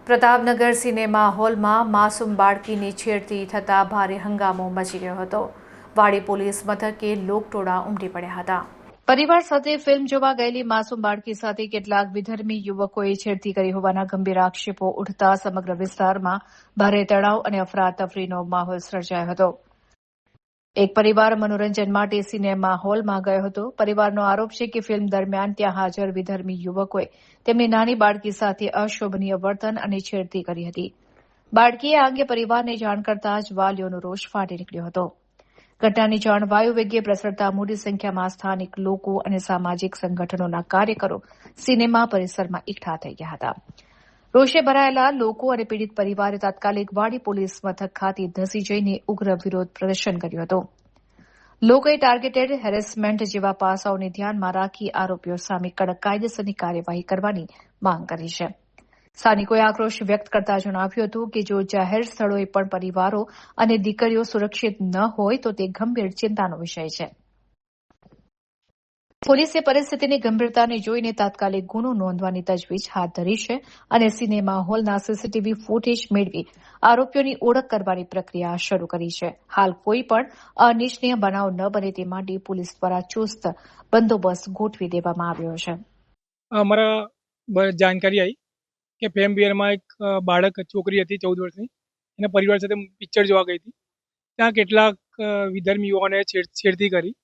Pratapnagar cinema હોલમાં માસૂમ બાળકીની છેડતી થતાં ભારે હંગામો મચી ગયો હતો. વાડી પોલીસ મથકે લોકટોળા ઉમટી પડ્યા હતા. પરિવાર સાથે ફિલ્મ જોવા ગયેલી માસૂમ બાળકી સાથે કેટલાક વિધર્મી યુવકોએ છેડતી કરી હોવાના ગંભીર આક્ષેપો ઉઠતા સમગ્ર વિસ્તારમાં ભારે તણાવ અને અફરાતફરીનો માહોલ સર્જાયો હતો. એક પરિવાર મનોરંજન માટે સિનેમા હોલમાં ગયો હતો. પરિવારનો આરોપ છે કે ફિલ્મ દરમિયાન ત્યાં હાજર વિધર્મી યુવકોએ તેમની નાની બાળકી સાથે અશોભનીય વર્તન અને છેડતી કરી હતી. બાળકીએ આ અંગે પરિવારને જાણ કરતાં જ વાલીઓનો રોષ ફાટી નીકળ્યો હતો. ઘટનાની જાણ વાયુવેગે પ્રસરતા મોટી સંખ્યામાં સ્થાનિક લોકો અને સામાજિક સંગઠનોના કાર્યકરો સિનેમા પરિસરમાં એકઠા થઈ ગયા હતા. રોષે ભરાયેલા લોકો અને પીડિત પરિવારે તાત્કાલિક વાડી પોલીસ મથક ખાતે ધસી જઈને ઉગ્ર વિરોધ પ્રદર્શન કર્યું હતું. લોકોએ ટાર્ગેટેડ હેરેસમેન્ટ જેવા પાસાઓને ધ્યાનમાં રાખી આરોપીઓ સામે કડક કાયદેસરની કાર્યવાહી કરવાની માંગ કરી છે. સ્થાનિકોએ આક્રોશ વ્યક્ત કરતા જણાવ્યું હતું કે જો જાહેર સ્થળોએ પણ પરિવારો અને દીકરીઓ સુરક્ષિત ન હોય તો તે ગંભીર ચિંતાનો વિષય છે. પોલીસે પરિસ્થિતિની ગંભીરતાને જોઈને તાત્કાલિક ગુનો નોંધવાની તજવીજ હાથ ધરી છે અને સિનેમા હોલના સીસીટીવી ફૂટેજ મેળવી આરોપીઓની ઓળખ કરવાની પ્રક્રિયા શરૂ કરી છે. હાલ કોઈ પણ અનિચ્છનીય બનાવ ન બને તે માટે પોલીસ દ્વારા ચુસ્ત બંદોબસ્ત ગોઠવી દેવામાં આવ્યો છે. અમારા જાણકારી આવી કે ફેમ બિયરમાં એક બાળક છોકરી હતી 14 વર્ષની, એના પરિવાર સાથે પિક્ચર જોવા ગઈ હતી. ત્યાં કેટલાક વિધર્મી યુવાનોએ છેડતી કરી.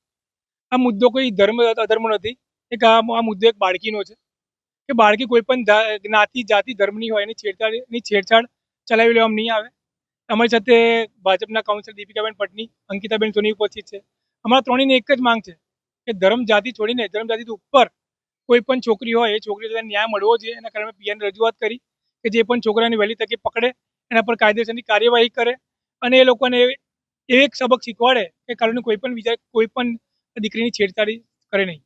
આ મુદ્દો કોઈ ધર્મ અધર્મ નથી. આ મુદ્દો એક બાળકીનો છે કે બાળકી કોઈ પણ જ્ઞાતિ જાતિ ધર્મની હોય એની છેડછાડ ચલાવી લેવામાં નહીં આવે. અમારી સાથે ભાજપના કાઉન્સિલર દીપિકાબેન પટની, અંકિતાબેન સોની ઉપસ્થિત છે. અમારા ત્રણેયની એક જ માંગ છે કે ધર્મ જાતિ છોડીને ધર્મ જાતિ ઉપર કોઈ પણ છોકરી હોય એ છોકરીને ન્યાય મળવો જોઈએ. એના કારણે પીએન રજૂઆત કરી કે જે પણ છોકરાને વહેલી તકે પકડે, એના પર કાયદેસરની કાર્યવાહી કરે અને એ લોકોને એક સબક શીખવાડે કે કારણે કોઈ પણ દીકરીની છેડછાડી કરે નહીં.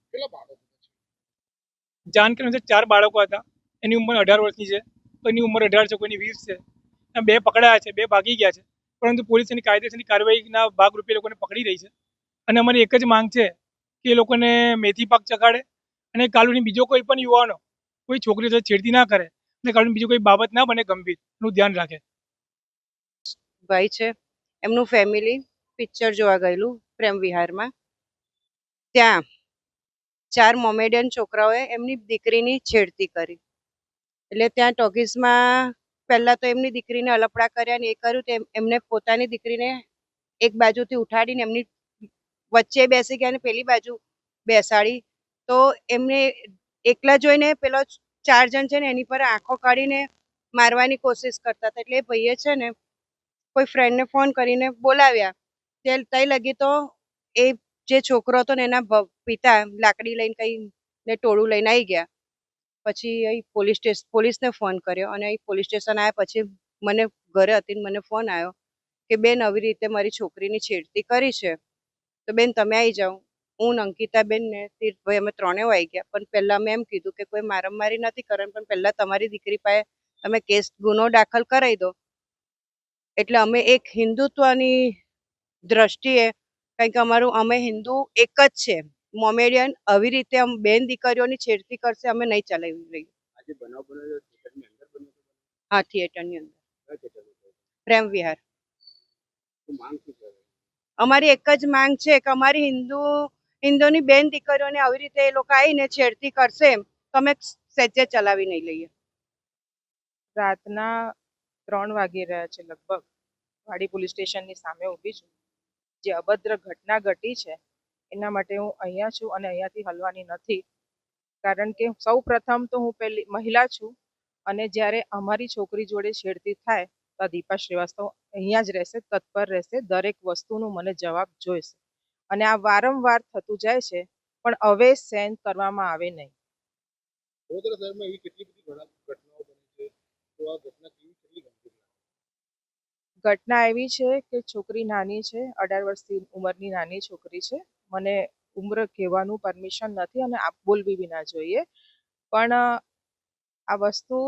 જાણકારી અનુસાર 4 બાળકો હતા. એની ઉંમર 18 વર્ષની છે, કોઈની ઉંમર 18 છે, કોઈની 20 છે. 2 પકડાયા છે, 2 ભાગી ગયા છે, પરંતુ પોલીસ એની કાયદેસરની કાર્યવાહીના ભાગરૂપે લોકોને પકડી રહી છે. અને અમારી એક જ માંગ છે કે એ લોકોને મેથી પાક ચખાડે અને કાલની બીજો કોઈ પણ યુવાનો કોઈ છોકરીઓ સાથે છેડતી ના કરે અને કાલની બીજું કોઈ બાબત ના બને ગંભીર એનું ધ્યાન રાખે. ભાઈ છે, એમનું ફેમિલી પિક્ચર જોવા ગયેલું પ્રેમ વિહારમાં. ત્યાં 4 મોમેડિયન છોકરાઓએ એમની દીકરીની છેડતી કરી. એટલે ત્યાં ટોકીઝમાં પહેલા તો એમની દીકરીને અલપડા કર્યા ને એ કર્યું તો એમને પોતાની દીકરીને એક બાજુથી ઉઠાડીને એમની વચ્ચે બેસી ગયા ને પેલી બાજુ બેસાડી. તો એમને એકલા જોઈને પેલો 4 જણ છે ને એની પર આંખો કાઢીને મારવાની કોશિશ કરતા હતા. એટલે એ ભાઈએ છે ને કોઈ ફ્રેન્ડને ફોન કરીને બોલાવ્યા. તઈ લગી તો એ જે છોકરો હતો ને એના પિતા લાકડી લઈને કઈ ને ટોળું લઈને આવી ગયા. પછી અહીં પોલીસને ફોન કર્યો અને અહીં પોલીસ સ્ટેશન આવ્યા પછી મને ઘરે હતી મને ફોન આવ્યો કે બેન આવી રીતે મારી છોકરીની છેડતી કરી છે, તો બેન તમે આવી જાઓ. હું અંકિતાબેન ને તીર્થભાઈ અમે ત્રણેય આવી ગયા. પણ પહેલા મેં એમ કીધું કે કોઈ મારામારી નથી કરવાની, પણ પહેલા તમારી દીકરી પાસે તમે ગુનો દાખલ કરાવી દો. એટલે અમે એક હિન્દુત્વની દ્રષ્ટિએ, કારણ કે અમે હિન્દુ એક જ છે, મોમેડિયન આવી રીતે બેન દીકરીઓની છેડતી કરશે અમે નહીં ચલાવી રહી. હા, થિયેટરની અંદર પ્રેમ વિહાર. અમારી એક જ માંગ છે કે અમારી હિન્દુની બેન દીકરીઓને આવી રીતે એ લોકો આવીને છેડતી કરશે તો અમે સહેજે ચલાવી નહીં લઈએ. રાતના 3 વાગી રહ્યા છે લગભગ. વાડી પોલીસ સ્ટેશનની સામે ઊભી છું. જે અભદ્ર ઘટના ઘટી છે એના માટે હું અહીંયા છું અને અહીંયાથી હલવાની નથી. કારણ કે સૌ પ્રથમ તો હું પહેલી મહિલા છું અને જ્યારે અમારી છોકરી જોડે છેડતી થાય તો દીપા શ્રીવાસ્તવ અહીંયા જ રહેશે, તત્પર રહેશે, દરેક વસ્તુનો મને જવાબ જોઈશે. અને આ વારંવાર થતું જાય છે પણ હવે સહન કરવામાં આવે નહીં. ઘટના એવી છે કે છોકરી નાની છે, 18 વર્ષની ઉંમરની નાની છોકરી છે. મને ઉંમર કહેવાનું પરમિશન નથી અને બોલવી બી ના જોઈએ, પણ આ વસ્તુ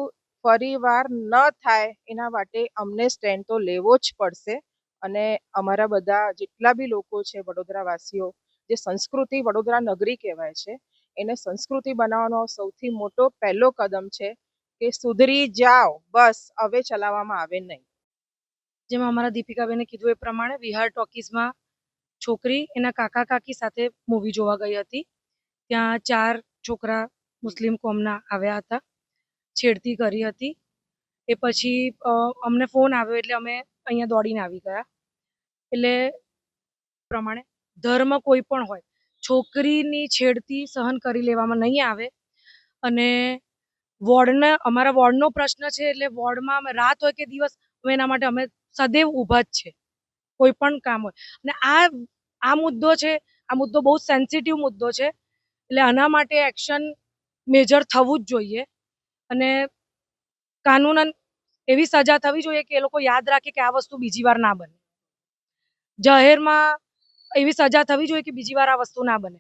ફરી વાર ન થાય એના માટે અમને સ્ટેન્ડ તો લેવો જ પડશે. અને અમારા બધા જેટલા બી લોકો છે વડોદરાવાસીઓ, જે સંસ્કૃતિ વડોદરા નગરી કહેવાય છે એને સંસ્કૃતિ બનાવવાનો સૌથી મોટો પહેલો કદમ છે કે સુધરી જાઓ, બસ હવે ચલાવવામાં આવે નહીં. જેમાં અમારા દીપિકાબેને કીધું એ પ્રમાણે વિહાર ટોકીઝમાં છોકરી એના કાકા કાકી સાથે મૂવી જોવા ગઈ હતી. ત્યાં 4 છોકરા મુસ્લિમ કોમના આવ્યા હતા, છેડતી કરી હતી. એ પછી અમને ફોન આવ્યો એટલે અમે અહીંયા દોડીને આવી ગયા. એટલે પ્રમાણે ધર્મ કોઈ પણ હોય, છોકરીની છેડતી સહન કરી લેવામાં નહીં આવે. અને અમારા વોર્ડનો પ્રશ્ન છે એટલે વોર્ડમાં અમે રાત હોય કે દિવસ અમે એના માટે અમે સદૈવ ઊભા જ છે, કોઈ પણ કામ હોય. અને આ મુદ્દો છે, આ મુદ્દો બહુ સેન્સિટિવ મુદ્દો છે, એટલે આના માટે એક્શન મેજર થવું જ જોઈએ. અને કાનૂનન એવી સજા થવી જોઈએ કે એ લોકો યાદ રાખે કે આ વસ્તુ બીજી વાર ના બને. જાહેરમાં એવી સજા થવી જોઈએ કે બીજી વાર આ વસ્તુ ના બને.